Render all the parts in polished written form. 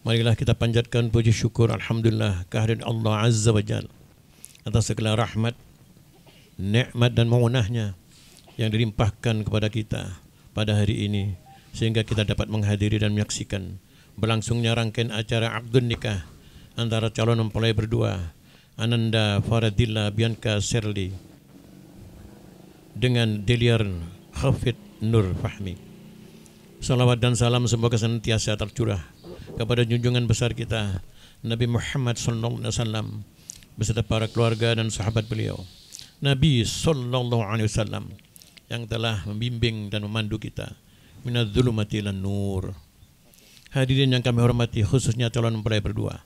Marilah kita panjatkan puji syukur alhamdulillah kehadirat Allah Azza wa Jalla atas segala rahmat, nikmat dan maunahnya yang dilimpahkan kepada kita pada hari ini, sehingga kita dapat menghadiri dan menyaksikan berlangsungnya rangkaian acara akdun nikah antara calon mempelai berdua Ananda Faradilla Bianca Serli dengan Deliar Hafid Nur Fahmi. Salawat dan salam semoga senantiasa tercurah kepada junjungan besar kita Nabi Muhammad SAW beserta para keluarga dan sahabat beliau, Nabi SAW yang telah membimbing dan memandu kita minadz-zulumati ilan nur. Hadirin yang kami hormati, khususnya calon mempelai berdua,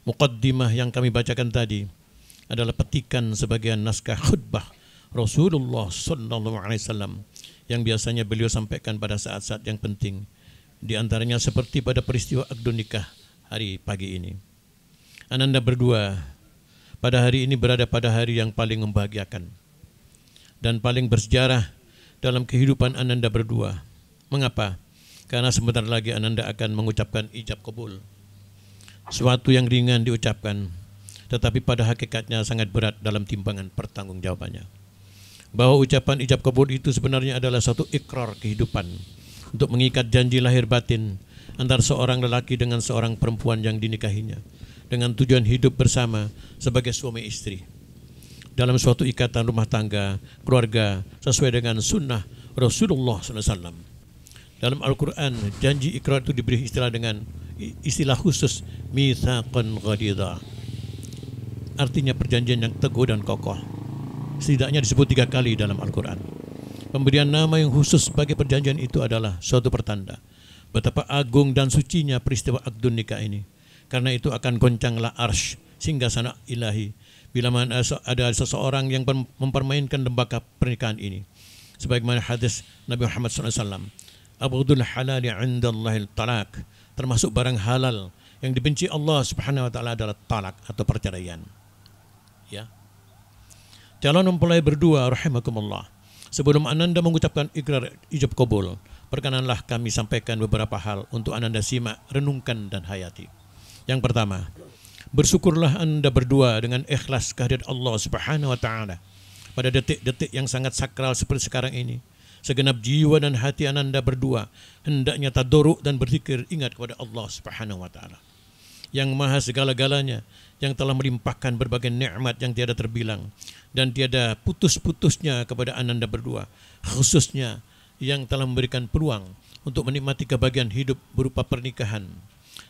muqaddimah yang kami bacakan tadi adalah petikan sebagian naskah khutbah Rasulullah SAW yang biasanya beliau sampaikan pada saat-saat yang penting, di antaranya seperti pada peristiwa akdun nikah hari pagi ini. Ananda berdua pada hari ini berada pada hari yang paling membahagiakan dan paling bersejarah dalam kehidupan Ananda berdua. Mengapa? Karena sebentar lagi Ananda akan mengucapkan ijab kabul. Suatu yang ringan diucapkan, tetapi pada hakikatnya sangat berat dalam timbangan pertanggungjawabannya. Bahwa ucapan ijab kabul itu sebenarnya adalah suatu ikrar kehidupan untuk mengikat janji lahir batin antara seorang lelaki dengan seorang perempuan yang dinikahinya, dengan tujuan hidup bersama sebagai suami istri dalam suatu ikatan rumah tangga, keluarga sesuai dengan sunnah Rasulullah SAW. Dalam Al-Quran, janji ikrar itu diberi istilah dengan istilah khusus mitsaqan ghaliza, artinya perjanjian yang teguh dan kokoh. Setidaknya disebut 3 kali dalam Al-Quran. Pemberian nama yang khusus bagi perjanjian itu adalah suatu pertanda betapa agung dan sucinya peristiwa akdun nikah ini. Karena itu akan goncanglah arsy singgasana ilahi bila mana ada seseorang yang mempermainkan lembaga pernikahan ini. Sebagaimana hadis Nabi Muhammad SAW, abghadul halali 'indallahil talaq, termasuk barang halal yang dibenci Allah Subhanahu wa taala adalah talak atau perceraian. Ya. Calon mempelai berdua rahimakumullah, sebelum Ananda mengucapkan ikrar ijab kabul, perkenanlah kami sampaikan beberapa hal untuk Ananda simak, renungkan dan hayati. Yang pertama, bersyukurlah Anda berdua dengan ikhlas kehadirat Allah Subhanahu wa taala pada detik-detik yang sangat sakral seperti sekarang ini. Segenap jiwa dan hati Ananda berdua hendaknya tadarruk dan berzikir ingat kepada Allah Subhanahu wa taala yang maha segala-galanya, yang telah melimpahkan berbagai nikmat yang tiada terbilang dan tiada putus-putusnya kepada Ananda berdua, khususnya yang telah memberikan peluang untuk menikmati kebahagiaan hidup berupa pernikahan.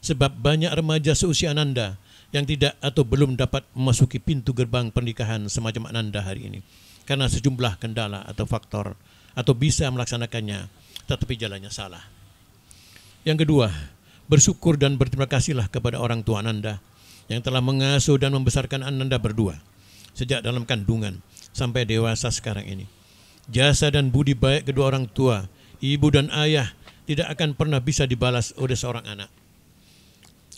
Sebab banyak remaja seusia Ananda yang tidak atau belum dapat memasuki pintu gerbang pernikahan semacam Ananda hari ini karena sejumlah kendala atau faktor, atau bisa melaksanakannya tetapi jalannya salah. Yang kedua, bersyukur dan berterima kasihlah kepada orang tua Ananda yang telah mengasuh dan membesarkan Ananda berdua sejak dalam kandungan sampai dewasa sekarang ini. Jasa dan budi baik kedua orang tua, ibu dan ayah, tidak akan pernah bisa dibalas oleh seorang anak.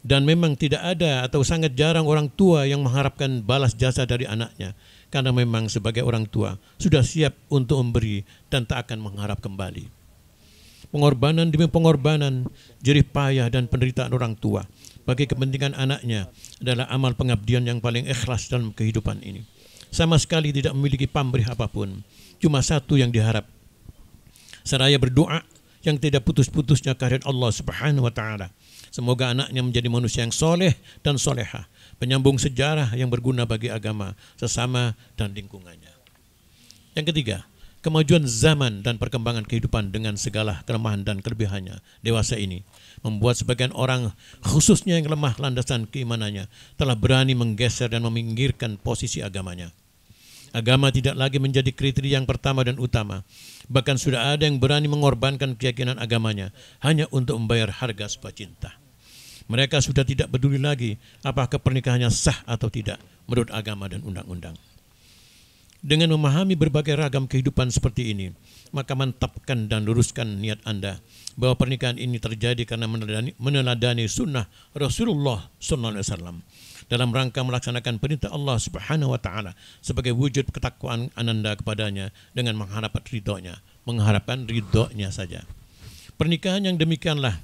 Dan memang tidak ada atau sangat jarang orang tua yang mengharapkan balas jasa dari anaknya, karena memang sebagai orang tua sudah siap untuk memberi dan tak akan mengharap kembali. Pengorbanan demi pengorbanan, jerih payah dan penderitaan orang tua bagi kepentingan anaknya adalah amal pengabdian yang paling ikhlas dalam kehidupan ini. Sama sekali tidak memiliki pamrih apapun, cuma satu yang diharap, seraya berdoa yang tidak putus-putusnya kehadirat Allah Subhanahu wa taala. Semoga anaknya menjadi manusia yang soleh dan solehah, penyambung sejarah yang berguna bagi agama, sesama dan lingkungannya. Yang ketiga, kemajuan zaman dan perkembangan kehidupan dengan segala kelemahan dan kelebihannya dewasa ini membuat sebagian orang, khususnya yang lemah landasan keimanannya, telah berani menggeser dan meminggirkan posisi agamanya. Agama tidak lagi menjadi kriteria yang pertama dan utama. Bahkan sudah ada yang berani mengorbankan keyakinan agamanya hanya untuk membayar harga sebuah cinta. Mereka sudah tidak peduli lagi apakah pernikahannya sah atau tidak menurut agama dan undang-undang. Dengan memahami berbagai ragam kehidupan seperti ini, maka mantapkan dan luruskan niat Anda bahwa pernikahan ini terjadi karena meneladani sunnah Rasulullah SAW dalam rangka melaksanakan perintah Allah Subhanahu wa taala sebagai wujud ketakwaan Ananda kepadanya dengan mengharapkan ridhonya saja. Pernikahan yang demikianlah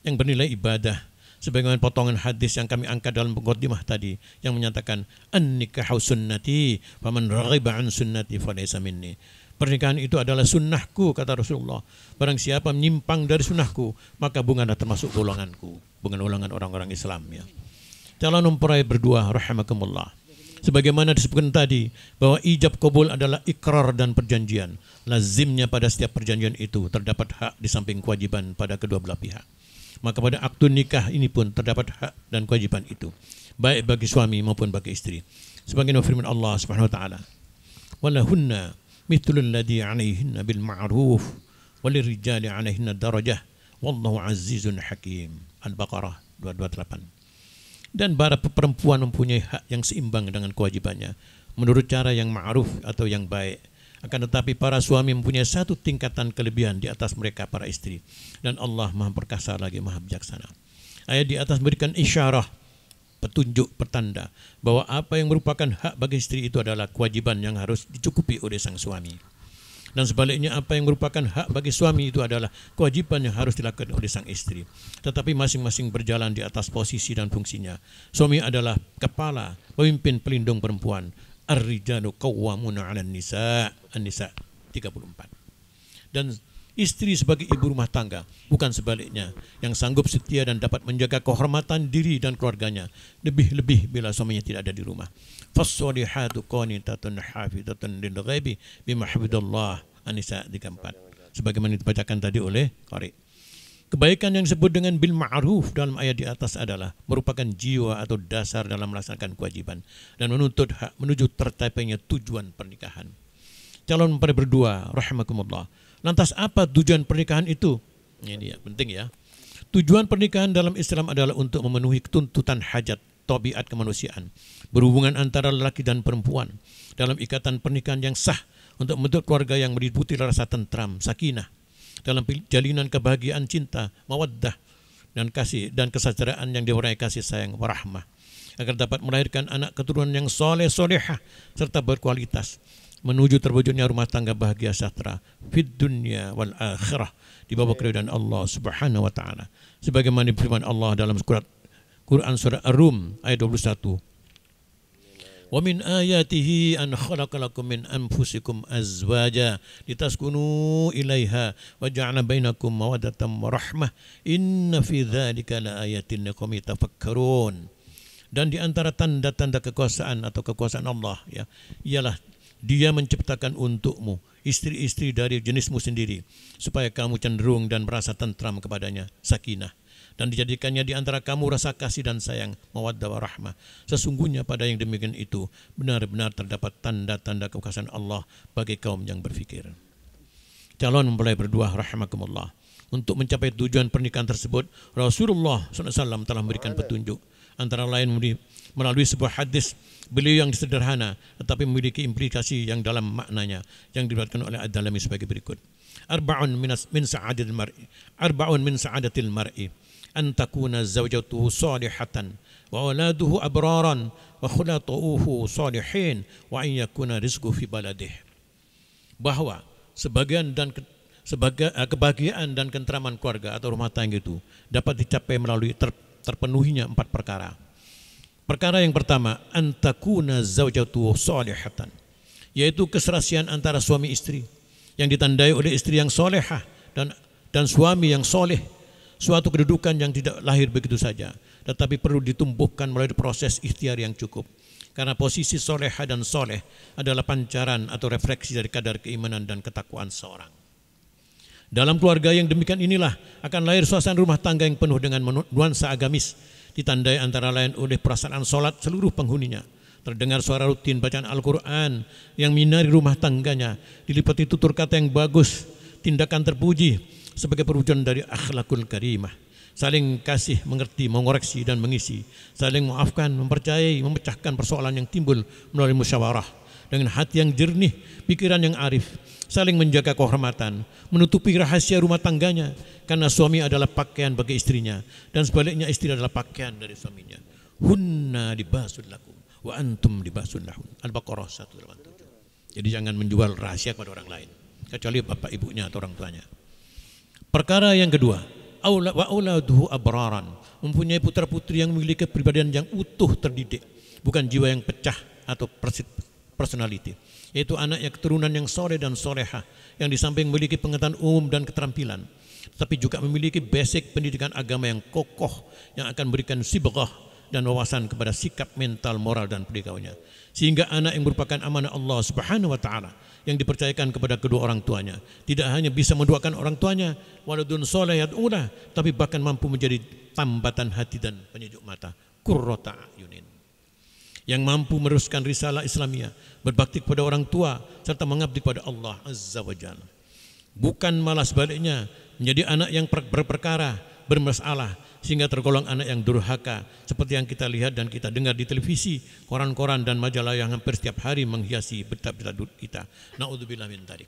yang bernilai ibadah sebagaimana potongan hadis yang kami angkat dalam muqaddimah tadi yang menyatakan an-nikahu sunnati faman raghiba an sunnati falaysa minni. Pernikahan itu adalah sunnahku, kata Rasulullah. Barang siapa menyimpang dari sunnahku, maka bukanlah termasuk golonganku, bukan golongan orang-orang Islam ya. Calon mempelai berdua rahimakumullah. Sebagaimana disebutkan tadi bahwa ijab qabul adalah ikrar dan perjanjian. Lazimnya pada setiap perjanjian itu terdapat hak di samping kewajiban pada kedua belah pihak. Maka pada aktu nikah ini pun terdapat hak dan kewajiban itu, baik bagi suami maupun bagi istri. Sebagaimana firman Allah Subhanahu wa taala, "Walahunna mithlul ladzi 'alaihinna bil ma'ruf walirrijali 'alaihinna darajah wallahu 'azizun hakim." Al-Baqarah 228. Dan para perempuan mempunyai hak yang seimbang dengan kewajibannya menurut cara yang ma'ruf atau yang baik. Akan tetapi para suami mempunyai satu tingkatan kelebihan di atas mereka para istri. Dan Allah Maha Perkasa lagi Maha Bijaksana. Ayat di atas memberikan isyarah, petunjuk, pertanda bahwa apa yang merupakan hak bagi istri itu adalah kewajiban yang harus dicukupi oleh sang suami. Dan sebaliknya apa yang merupakan hak bagi suami itu adalah kewajiban yang harus dilakukan oleh sang istri. Tetapi masing-masing berjalan di atas posisi dan fungsinya. Suami adalah kepala, pemimpin, pelindung perempuan. Ar-rijalu qawwamuna 'alan nisa. An-Nisa 34. Dan istri sebagai ibu rumah tangga, bukan sebaliknya, yang sanggup setia dan dapat menjaga kehormatan diri dan keluarganya, lebih-lebih bila suaminya tidak ada di rumah. Fas-solihatu qanitatun hafizatun lil ghaibi bima hafidallah. An-Nisa 34. Sebagaimana dibacakan tadi oleh qari. Kebaikan yang disebut dengan bil ma'ruf dalam ayat di atas adalah merupakan jiwa atau dasar dalam melaksanakan kewajiban dan menuntut hak menuju tercapainya tujuan pernikahan. Calon mempelai berdua rahimakumullah. Lantas apa tujuan pernikahan itu? Ini ya, penting ya. Tujuan pernikahan dalam Islam adalah untuk memenuhi tuntutan hajat tabiat kemanusiaan, berhubungan antara lelaki dan perempuan dalam ikatan pernikahan yang sah untuk membentuk keluarga yang meliputi rasa tentram, sakinah, dalam jalinan kebahagiaan cinta, mawaddah dan kasih dan kesejahteraan yang diwarnai kasih sayang warahmah, agar dapat melahirkan anak keturunan yang soleh solehah serta berkualitas menuju terwujudnya rumah tangga bahagia sejahtera fid dunya wal akhirah di bawah keridhaan Allah Subhanahu wa taala. Sebagaimana firman Allah dalam Quran surah Ar-Rum ayat 21. Wa min ayatihi an khalaqalakum min anfusikum azwaja litaskunu ilaiha wa ja'ala bainakum mawaddatan wa rahmah inna fi dzalika laayatin liqaumin yatafakkarun. Dan di antara tanda-tanda kekuasaan atau kekuasaan Allah ya, ialah Dia menciptakan untukmu istri-istri dari jenismu sendiri supaya kamu cenderung dan merasa tentram kepadanya, sakinah. Dan dijadikannya di antara kamu rasa kasih dan sayang, mawaddah wa rahmah. Sesungguhnya pada yang demikian itu benar-benar terdapat tanda-tanda kekuasaan Allah bagi kaum yang berfikir. Calon mempelai berdua rahimakumullah. Untuk mencapai tujuan pernikahan tersebut, Rasulullah SAW telah memberikan petunjuk. Antara lain melalui sebuah hadis beliau yang sederhana tetapi memiliki implikasi yang dalam maknanya yang diriwayatkan oleh Ad-Dalami sebagai berikut. Arba'un min sa'adatil mar'i an takuna zawjatuhu salihatan wa auladuhu abraran wa khulatuhu salihin wa an yakuna rizquhu fi baladih. Bahwa kebahagiaan dan ketentraman keluarga atau rumah tangga itu dapat dicapai melalui terpenuhinya 4 perkara. Perkara yang pertama, antakuna zaujatu salihatan, yaitu keserasian antara suami istri yang ditandai oleh istri yang solehah dan suami yang soleh. Suatu kedudukan yang tidak lahir begitu saja, tetapi perlu ditumbuhkan melalui proses ikhtiar yang cukup. Karena posisi solehah dan soleh adalah pancaran atau refleksi dari kadar keimanan dan ketakwaan seorang. Dalam keluarga yang demikian inilah akan lahir suasana rumah tangga yang penuh dengan nuansa agamis, ditandai antara lain oleh perasaan salat seluruh penghuninya. Terdengar suara rutin bacaan Al-Quran yang menyinari rumah tangganya, dilipati tutur kata yang bagus, tindakan terpuji sebagai perwujudan dari akhlakul karimah. Saling kasih, mengerti, mengoreksi dan mengisi, saling memaafkan, mempercayai, memecahkan persoalan yang timbul melalui musyawarah dengan hati yang jernih, pikiran yang arif, saling menjaga kehormatan, menutupi rahasia rumah tangganya, karena suami adalah pakaian bagi istrinya dan sebaliknya istri adalah pakaian dari suaminya. Hunna libasun lakum wa antum libasun lahun. Al-Baqarah 187. Jadi jangan menjual rahasia kepada orang lain kecuali bapak ibunya atau orang tuanya. Perkara yang kedua, wa auladuhu abraran, mempunyai putra-putri yang memiliki kepribadian yang utuh terdidik, bukan jiwa yang pecah atau personality, yaitu anak yang keturunan yang soleh dan solehah, yang di samping memiliki pengetahuan umum dan keterampilan, tapi juga memiliki basic pendidikan agama yang kokoh, yang akan memberikan sibrah dan wawasan kepada sikap mental, moral dan pendidikannya, sehingga anak yang merupakan amanah Allah Subhanahu wa taala yang dipercayakan kepada kedua orang tuanya tidak hanya bisa mendoakan orang tuanya waladun soleh yad'una, tapi bahkan mampu menjadi tambatan hati dan penyejuk mata, qurrata ayunin, yang mampu meneruskan risalah Islamiyah, berbakti kepada orang tua serta mengabdi kepada Allah Azza wa Jalla. Bukan malah sebaliknya, menjadi anak yang berperkara, bermasalah, sehingga tergolong anak yang durhaka, seperti yang kita lihat dan kita dengar di televisi, koran-koran dan majalah yang hampir setiap hari menghiasi berita-berita kita. Na'udzubillah min dzalik.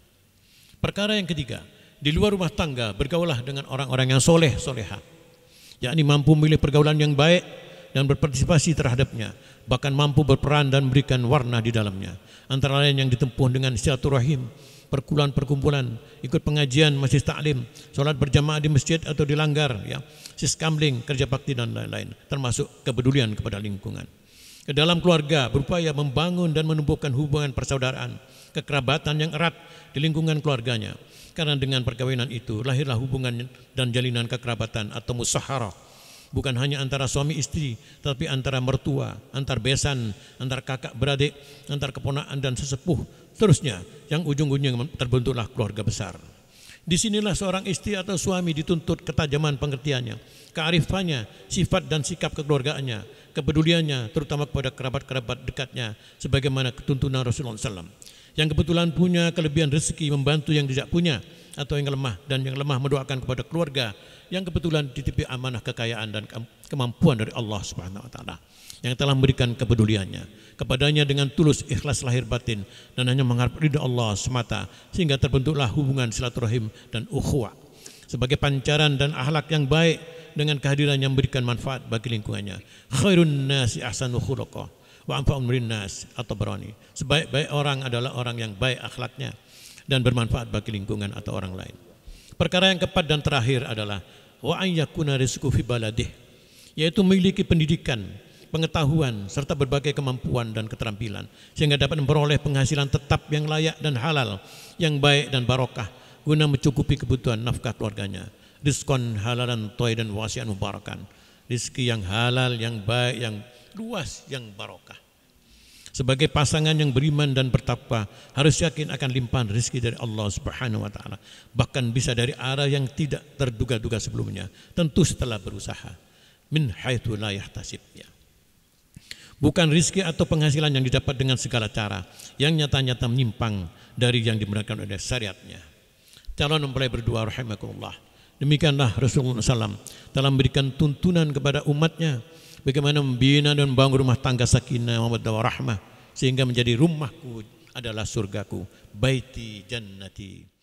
Perkara yang ketiga, di luar rumah tangga bergaulah dengan orang-orang yang soleh, soleha, yakni mampu memilih pergaulan yang baik dan berpartisipasi terhadapnya, bahkan mampu berperan dan memberikan warna di dalamnya, antara lain yang ditempuh dengan silaturahim, perkumpulan, ikut pengajian, majelis taklim, solat berjamaah di masjid atau di langgar, ya, siskamling, kerja bakti dan lain-lain, termasuk kepedulian kepada lingkungan. Ke dalam keluarga berupaya membangun dan menumbuhkan hubungan persaudaraan, kekerabatan yang erat di lingkungan keluarganya, karena dengan perkawinan itu lahirlah hubungan dan jalinan kekerabatan atau musaharah, bukan hanya antara suami istri, tapi antara mertua, antar besan, antar kakak beradik, antar keponakan dan sesepuh, terusnya, yang ujung-ujungnya terbentuklah keluarga besar. Disinilah seorang istri atau suami dituntut ketajaman pengertiannya, kearifannya, sifat dan sikap kekeluargaannya, kepeduliannya, terutama kepada kerabat-kerabat dekatnya, sebagaimana ketuntunan Rasulullah SAW, yang kebetulan punya kelebihan rezeki membantu yang tidak punya, atau yang lemah, dan yang lemah mendoakan kepada keluarga yang kebetulan dititipi amanah kekayaan dan kemampuan dari Allah Subhanahu wa taala, yang telah memberikan kepeduliannya kepadanya dengan tulus, ikhlas lahir batin, dan hanya mengharap ridha Allah semata, sehingga terbentuklah hubungan silaturahim dan ukhuwah sebagai pancaran dan akhlak yang baik dengan kehadiran yang memberikan manfaat bagi lingkungannya. Khairun nasi ahsanu khuluqah wa anfa'un nas atau berani. Sebaik-baik orang adalah orang yang baik akhlaknya dan bermanfaat bagi lingkungan atau orang lain. Perkara yang keempat dan terakhir adalah wa an yakuna rizqu fi baladih, yaitu memiliki pendidikan, pengetahuan serta berbagai kemampuan dan keterampilan, sehingga dapat memperoleh penghasilan tetap yang layak dan halal, yang baik dan barokah, guna mencukupi kebutuhan nafkah keluarganya. Rizqan halalan thayyiban wasi'an mubarakan, rezeki yang halal, yang baik, yang luas, yang barokah. Sebagai pasangan yang beriman dan bertakwa, harus yakin akan limpahan rezeki dari Allah Subhanahu wa taala, bahkan bisa dari arah yang tidak terduga-duga sebelumnya, tentu setelah berusaha, min haitsu la yahtasib, ya. Bukan rezeki atau penghasilan yang didapat dengan segala cara yang nyata-nyata menyimpang dari yang dibenarkan oleh syariatnya. Calon mempelai berdua rahimakumullah, demikianlah Rasulullah SAW dalam memberikan tuntunan kepada umatnya bagaimana membina dan membangun rumah tangga sakinah, mawaddah warahmah, sehingga menjadi rumahku adalah surgaku, baiti jannati.